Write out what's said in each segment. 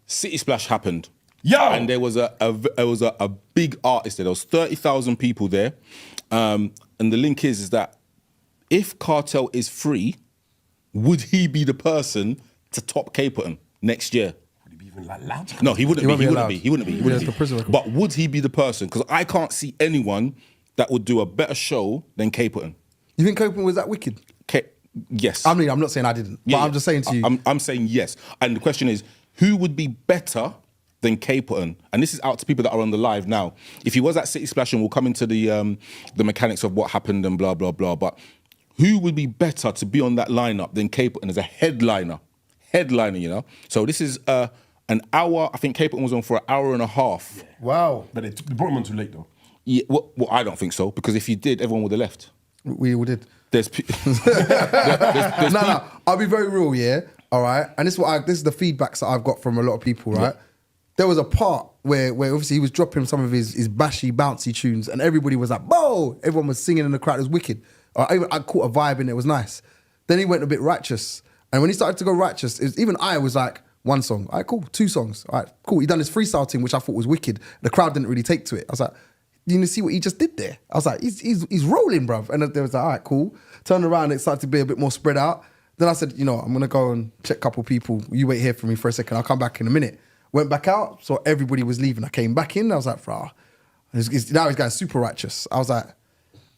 City Splash happened. Yo! And there was a big artist there. There was 30,000 people there. And the link is that if Cartel is free, would he be the person to top Capleton next year? Would he be even allowed to? No, he wouldn't be. He wouldn't be. Prison. But would he be the person? Because I can't see anyone that would do a better show than Capleton. You think Capleton was that wicked? Yes. I mean, I'm not saying I didn't, but I'm just saying to you. I'm saying yes. And the question is, who would be better than Capleton? And this is out to people that are on the live now. If he was at City Splash, and we'll come into the mechanics of what happened and blah, blah, blah, but who would be better to be on that lineup than Capleton as a headliner? Headliner, you know? So this is an hour. I think Capleton was on for an hour and a half. Yeah. Wow. But they brought him on too late, though. Yeah, well, I don't think so, because if he did, everyone would have left. We all did. There's No, I'll be very real, yeah? All right? And this is the feedbacks that I've got from a lot of people, right? Yeah. There was a part where obviously he was dropping some of his bashy, bouncy tunes, and everybody was like, "Whoa!" Everyone was singing in the crowd. It was wicked. I caught a vibe in it. It was nice. Then he went a bit righteous. And when he started to go righteous, even I was like, one song. All right, cool. 2 songs. All right, cool. He done this freestyle thing, which I thought was wicked. The crowd didn't really take to it. I was like, you see what he just did there? I was like, he's rolling, bruv. And there was like, all right, cool. Turned around, it started to be a bit more spread out. Then I said, I'm going to go and check a couple people. You wait here for me for a second. I'll come back in a minute. Went back out, so everybody was leaving. I came back in, I was like, rah. Now he's going super righteous. I was like,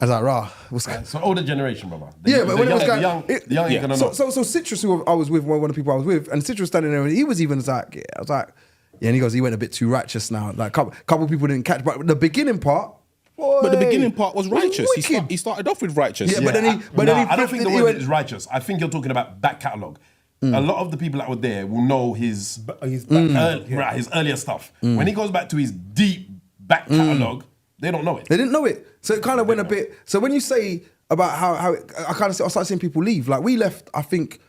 rah. So older generation, brother. But when it was the young yeah. So Citrus, who I was with, one of the people I was with, and Citrus standing there, and he was even like, yeah. I was like, yeah, and he goes, he went a bit too righteous now. Like, couple people didn't catch, but the beginning part, boy, but the beginning part was righteous. He started off with righteous. Yeah, but then he I don't think the word is righteous. I think you're talking about back catalogue. A lot of the people that were there will know his earlier stuff. When he goes back to his deep back catalogue, they don't know it. They didn't know it. So it kind of went a bit. So when you say about how I started seeing people leave. Like we left, I think,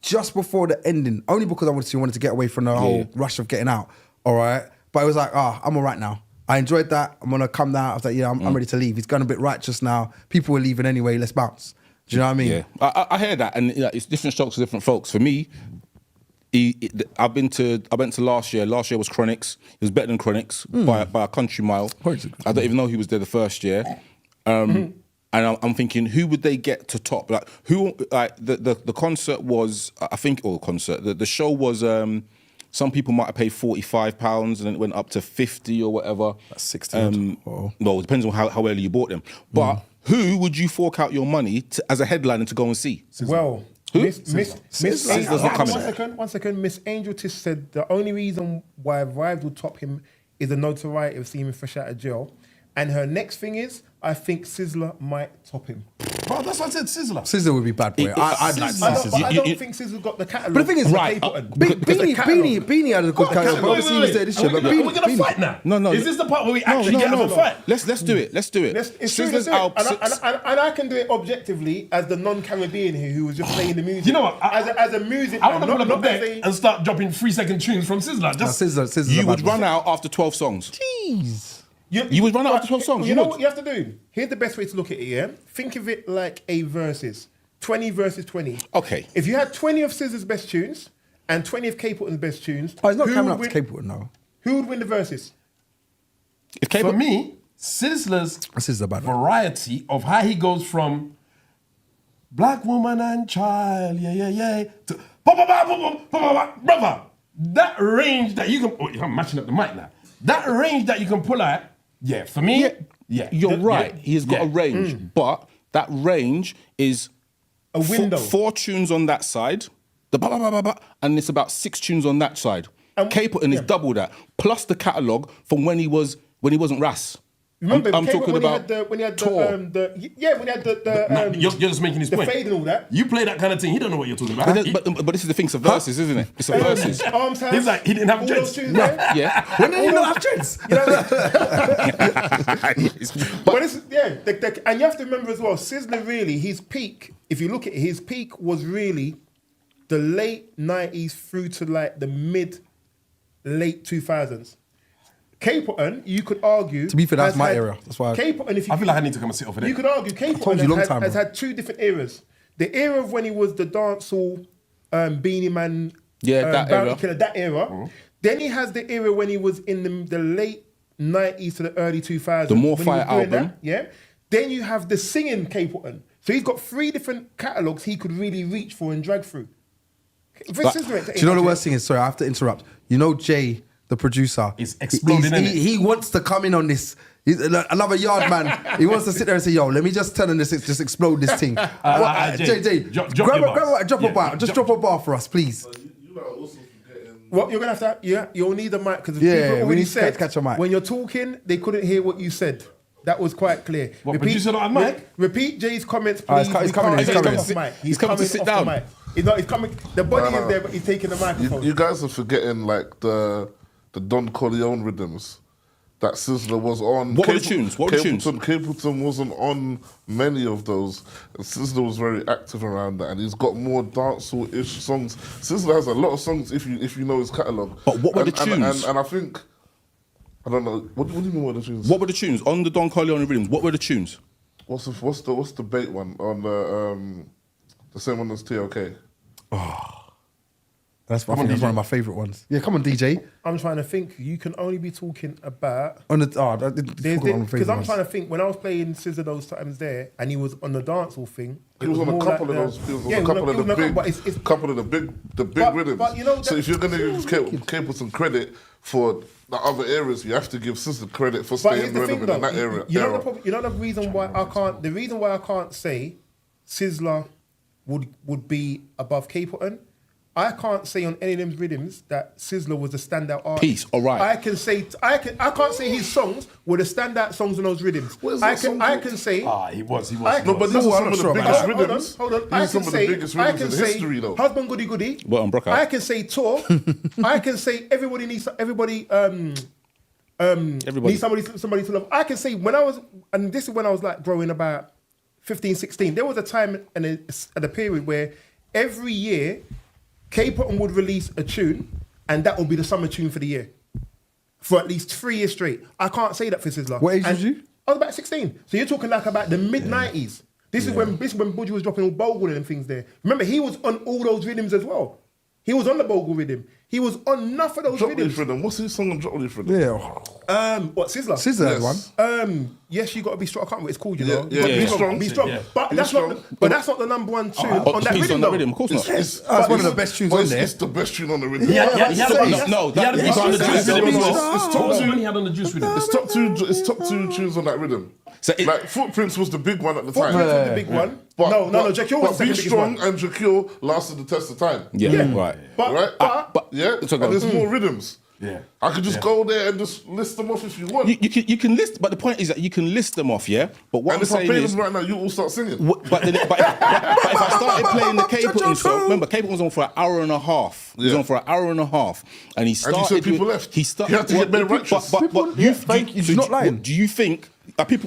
just before the ending, only because I wanted to get away from the whole rush of getting out. All right, but it was like, I'm all right now. I enjoyed that. I'm gonna come down. I was like, yeah, I'm ready to leave. He's gone a bit righteous now. People are leaving anyway. Let's bounce. Do you know what I mean? Yeah, I hear that, and it's different strokes for different folks. For me, I went to last year. Last year was Chronics. It was better than Chronics by a country mile. I don't even know who was there the first year. And I'm thinking, who would they get to top? Like who? Like the concert was, I think, or concert. The show was. Some people might have paid £45 and then it went up to 50 or whatever. That's 60. Well, it depends on how early you bought them. But who would you fork out your money as a headliner to go and see? Well, who? Miss Angel. One second. Miss Angel Tish said the only reason why Vibes will top him is the notoriety of seeing him fresh out of jail. And her next thing is, I think Sizzla might top him. Bro, that's what I said, Sizzla. Sizzla would be bad boy. I'd like Sizzla. I don't think Sizzla got the catalogue. But the thing is, Beanie had a good catalogue. But obviously he was there this year. But We're going to fight now. No. Is this the part where we actually get into a fight? Let's do it. Let's do it. It's true. And I can do it objectively as the non-Caribbean here who was just playing the music. You know what? As a music I want to man, pull up not a bet and start dropping 3-second tunes from Sizzla. Sizzla. You would run out after 12 songs. Jeez. You would run out after 12 songs. You know what you have to do? Here's the best way to look at it, yeah? Think of it like a versus. 20 versus 20. Okay. If you had 20 of Sizzla's best tunes and 20 of Capleton's best tunes... Oh, it's not coming up to Capleton now. Who would win the versus? For me, Sizzla's variety of how he goes from black woman and child, to brother, that range that you can... Oh, I'm matching up the mic now. That range that you can pull out, for me, you're right. He's got a range, but that range is a window. 4 tunes on that side, and it's about 6 tunes on that side. Capleton is double that, plus the catalogue from when he wasn't Ras. Remember, I'm talking about when he had tour. You're just making his point. The fade and all that. You play that kind of thing. He don't know what you're talking about. But this is the thing. It's a versus, isn't it? It's a versus. He's like, he didn't have dreads. Yeah. When did he not have dreads? And you have to remember as well, Sizzla really, his peak, if you look at it, his peak was really the late 90s through to like the late 2000s. Capleton, you could argue... To be fair, that's my era. That's why Capleton, I feel like I need to come and sit over there. You could argue Capleton has had 2 different eras. The era of when he was the dancehall Beanie Man, that era. Killer, that era. Then he has the era when he was in the late 90s to the early 2000s. The More when he Fire was doing album. that, yeah. Then you have the singing Capleton. So he's got 3 different catalogues he could really reach for and drag through. Do you know the worst thing is? Sorry, I have to interrupt. You know Jay, the producer, is exploding. He wants to come in on this. He's another yard man. He wants to sit there and say, "Yo, let me just turn on this, just explode this thing." Jay, drop a bar. Just drop a bar for us, please. What you're gonna have to? Yeah, you'll need a mic because Yeah, people we already need to said catch a mic. when you're talking, they couldn't hear what you said. That was quite clear. What, producer not have mic? Repeat Jay's comments, please. He's coming in. He's coming to sit down. He's coming. The body is there, but he's taking the microphone. You guys are forgetting like the Don Corleone rhythms that Sizzla was on. What were the tunes? Capleton wasn't on many of those. And Sizzla was very active around that, and he's got more dancehall-ish songs. Sizzla has a lot of songs if you know his catalogue. But what were the tunes? And I think, I don't know. What do you mean? What were the tunes? What were the tunes on the Don Corleone rhythms? What were the tunes? What's the bait one on the same one as TLK? That's one of my favourite ones. Yeah, come on, DJ. I'm trying to think. You can only be talking about On the because I'm trying to think. When I was playing Sizzla those times there, and he was on the dancehall thing. He was on a couple of those. He was on a couple of the big rhythms. But you know, so if you're going to give Capleton credit for the other areas, you have to give Sizzla credit for staying relevant in that area. You know the problem, you know the reason why I can't. The reason why I can't say Sizzla would be above Capleton. I can't say on any of them rhythms that Sizzla was a standout artist. Peace, all right. I can't say his songs were the standout songs on those rhythms. I can say. He was. No, but these are some of the biggest rhythms. Hold on. These are some of the biggest rhythms in history, though. Husband Goody Goody. Well, on Brookout. I can say Tour. I can say everybody needs somebody to love. I can say when I was, and this is when I was like growing about 15, 16. There was a time and a period where every year Capleton would release a tune, and that would be the summer tune for the year, for at least 3 years straight. I can't say that for Sizzla. What age was you? I was about 16. So you're talking like about the mid-90s. This is when Budgie was dropping all Bogle and things there. Remember, he was on all those rhythms as well. He was on the Bogle rhythm. He was on enough of those rhythms. Rhythm. What's his song on Drop Leaf Rhythm? Yeah. What, Sizzla? Sizzla had one. Yes, you got to be strong. I can't remember what it's called, you know. Be strong. Be strong. Yeah. But that's not the number one tune on that Peace rhythm, on that though. rhythm, of course not. That's one of the best tunes on there. It's the best tune on the rhythm. He had a piece on the juice rhythm as well. It's top two. He had on the juice rhythm. It's top two tunes on that rhythm. So like Footprints was the big one at the time. Footprints was the big one. No, Jackie was the Be second biggest Strong one. and Jackie lasted the test of time. Yeah, right. But And there's more rhythms. Yeah. I could just go there and just list them off if you want. You can list, but the point is that you can list them off, yeah? But what And I'm if I saying play is... them right now, you all start singing. But if I started playing the Capleton song, remember Capleton was on for an hour and a half. He was on for an hour and a half, and he started. And you said people left. He started. You had to get better righteous. But you're not lying. Do you think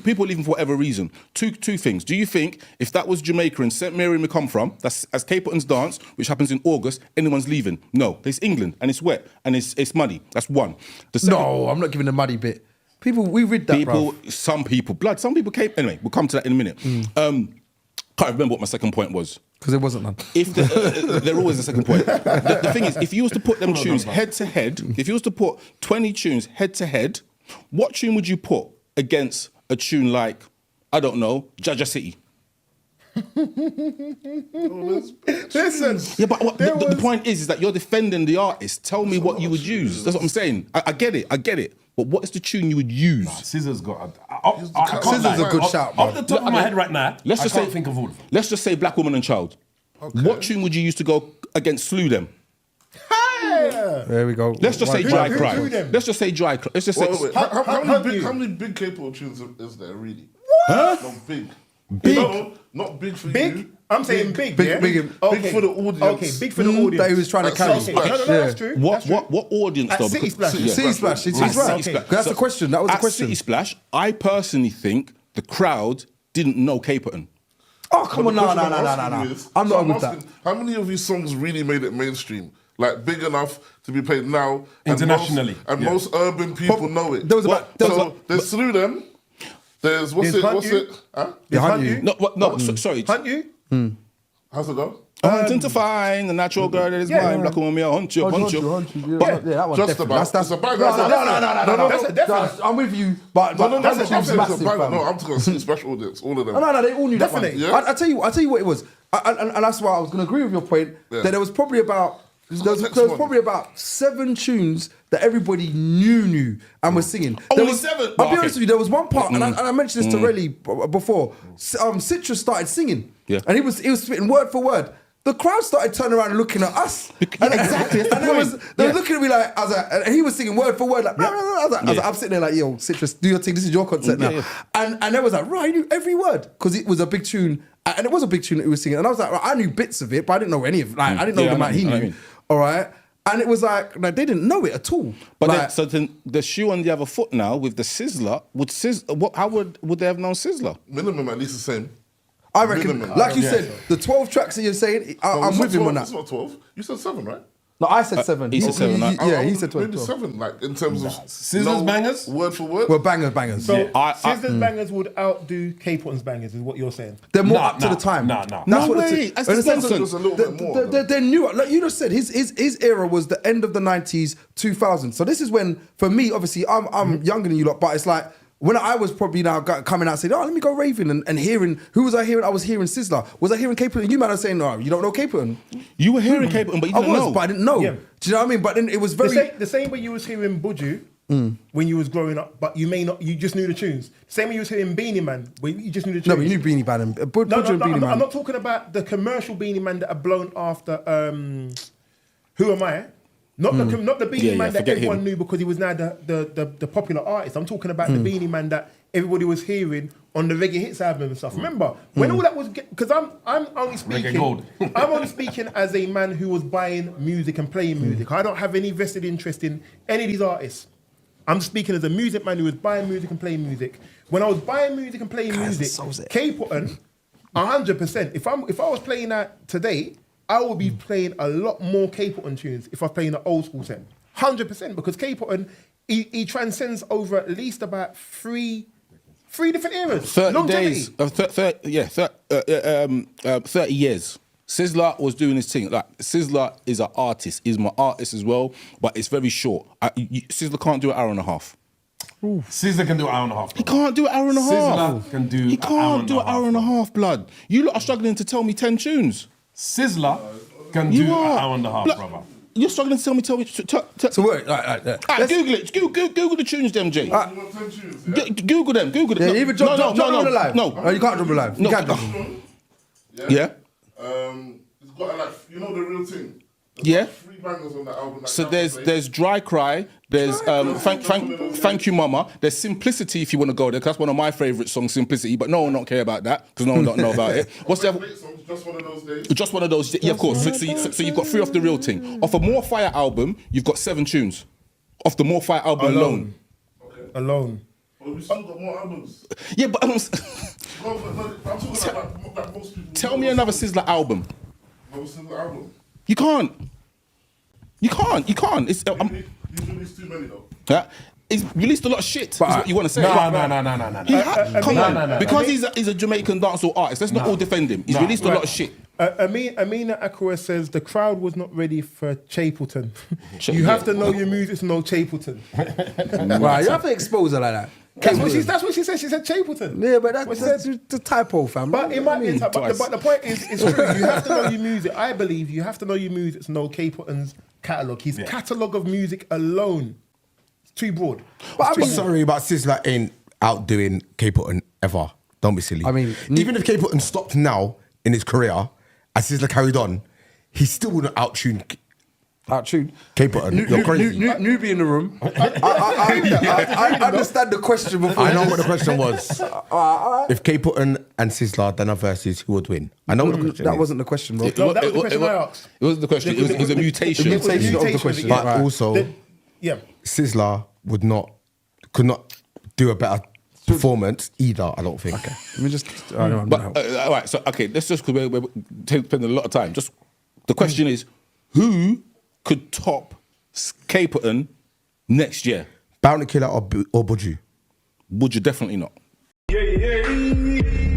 people leaving for whatever reason? Two things. Do you think if that was Jamaica and St Mary we come from, that's as Capleton's dance, which happens in August, anyone's leaving? No, it's England and it's wet and it's muddy. That's one. No, I'm not giving the muddy bit. People, we read that, Some people came. Anyway, we'll come to that in a minute. Can't remember what my second point was. Because there wasn't none. If there always a second point. The thing is, if you was to put them tunes head to head, if you was to put 20 tunes head to head, what tune would you put against a tune like, I don't know, Jaja City? Listen. Yeah, but the point is that you're defending the artist. Tell me what you would use. That's what I'm saying. I get it. But what is the tune you would use? Scissor's got Scissor's a good shout, Off the top of my head right now, I can't think of all of them. Let's just say Black Woman and Child. Okay. What tune would you use to go against Slew Them? There we go. Let's just say Dry Cry. Let's just say Dry Cry. Let's just say... How many big Capleton tunes is there really? Huh? No, big. Big? No, not big for you. I'm saying big, big, yeah? big for the audience. Okay, big for the audience. That he was trying to carry. No, that's true. What audience though? City Splash. City Splash. That's the question. That was the question. City Splash, I personally think the crowd didn't know Capleton. Oh, come on, no. I'm not with that. How many of these songs really made it mainstream? Like big enough to be played now internationally, most urban people know it. There's Through Them. There's what's it? Huh? No, sorry. Hunt You? How's it go? I'm hunting to find the natural girl that is mine. Black woman, me, I'll hunt you. Yeah, that one Just definitely. about. That's a bang. No. That's a definite. I'm with you, but That's that's a massive, fam. No, I'm talking about special audience. All of them. No, they all knew that one. Definitely. Yeah. I tell you what it was, and that's why I was going to agree with your point. Yeah. That there was probably about next one. probably about 7 tunes that everybody knew and was singing. There Only was 7? I'll be Okay. honest with you. There was one part, and I mentioned this to Relly before. Citrus started singing, and he was spitting word for word. The crowd started turning around and looking at us. Exactly, that's the and point. they were looking at me like, and he was singing word for word, like, I'm sitting there like, yo, Citrus, do your thing. This is your concert now. Yeah. And they was like, right, I knew every word because it was a big tune, and it was a big tune that he was singing. And I was like, right, I knew bits of it, but I didn't know any of it. Like, I didn't know Yeah, the man he I know what knew. you mean. All right. And it was like they didn't know it at all. But like, then, so then the shoe on the other foot now with the Sizzla, how would they have known Sizzla? Minimum at least the same. I reckon, minimum. like you said, the 12 tracks that you're saying, I'm with him on that. It's not 12. You said 7, right? No, I said 7. he said 7, right? Yeah, he said 12. Maybe 7, like in terms of Sizzla's bangers? word for word. Well, bangers. So I- Sizzla's bangers would outdo Capleton's bangers, is what you're saying. They're more Nah, up to the time. nah. That's No what way. it is. That's In the sense nonsense. of- Just a little bit more, They're new. Like you just said, his era was the end of the 90s, 2000s. So this is when, for me, obviously, I'm younger than you lot, but it's like when I was probably now coming out saying, oh, let me go raving and hearing, who was I hearing? I was hearing Sizzla. Was I hearing Capleton? You man are saying, no, you don't know Capleton. You were hearing Capleton, but you I didn't was, know. but I didn't know. Yeah. Do you know what I mean? But then it was very... The same way you was hearing Buju when you was growing up, but you just knew the tunes. Same way you was hearing Beanie Man, when you just knew the tunes. No, but you knew Beanie Man and Budge and Beanie Man. I'm not talking about the commercial Beanie Man that are blown after Who Am I? Not the Beanie Yeah, Man that forget everyone him. knew because he was now the popular artist. I'm talking about the Beanie Man that everybody was hearing on the Reggae Hits album and stuff. Remember when all that was, because I'm only speaking. Gold. I'm only speaking as a man who was buying music and playing music. I don't have any vested interest in any of these artists. I'm speaking as a music man who was buying music and playing music. When I was buying music and playing music, Capleton, 100%. If I was playing that today, I would be playing a lot more Capleton tunes if I was playing the old school set. 100%, because Capleton, he transcends over at least about three different eras. 30 Longevity. days, 30 years. Sizzla was doing his thing. Like Sizzla is an artist. He's my artist as well, but it's very short. Sizzla can't do an hour and a half. Sizzla can do an hour and a half. He can't do an hour and a half. Sizzla can do He an hour can't and do a an hour half, and a bro. half, blood. You lot are struggling to tell me 10 tunes. Sizzla can You do an are. hour and a half, Blood, brother. You're struggling to tell me. So wait, Google it. Google the tunes, them, Jay. You want 10 tunes, yeah? Google them. Google them. Yeah, even drop them on the live. No. You can't drop them live. No. You can't drop them. Yeah. It's got like, you know the real thing? There's Yeah. like 3 bangers on that album. Like So Capleton played. there's Dry Cry, there's thank You Mama, there's Simplicity if you want to go there, 'cause that's one of my favourite songs, Simplicity, but no one don't care about that because no one don't know about it. What's the other? Great songs, just one of those days. Just one of those, yeah, of course. So you've got 3 off the real thing. Off a More Fire album, you've got 7 tunes. Off the More Fire album alone. Alone. But we still got more albums. Yeah, but No, I'm talking about like most people. tell me another Sizzla album. Most of the album. You can't. It's He's released too many though. he's released a lot of shit. Is what you want to say? No. Come on, no. because he's a Jamaican dancehall artist. Let's not all defend him. He's released a lot of shit. Amina Akua says the crowd was not ready for Chapleton. You Yeah. have to know your music to know Chapleton. Right, you have to expose her like that. That's what she said. She said Chapleton. Yeah, but What she that's said. the typo, fam. But it might be a type. Twice. But the point is, it's true. You have to know your music. I believe you have to know your music to know Capleton's catalogue. His catalogue of music alone is too broad. But I mean, Sorry, but Sizzla ain't outdoing Capleton ever. Don't be silly. I mean, even if Capleton stopped now in his career, as Sizzla carried on, he still wouldn't outtune tune. Capleton. You're crazy. Newbie in the room. I understand the question before. I know what the question was. If Capleton and Sizzla done a versus, who would win? I know what the question That is. wasn't the question, bro. No, that was the question I asked. It wasn't the question. It was a mutation. The mutation of the mutation, question. But yeah. also, Yeah. Sizzla could not do a better performance either, I don't think. Okay. Let me just. I don't But know. all right, so okay, let's just because we're spending a lot of time. Just the question is, who could top Capleton next year? Bounty Killer or Buju? Would you definitely not? Yeah.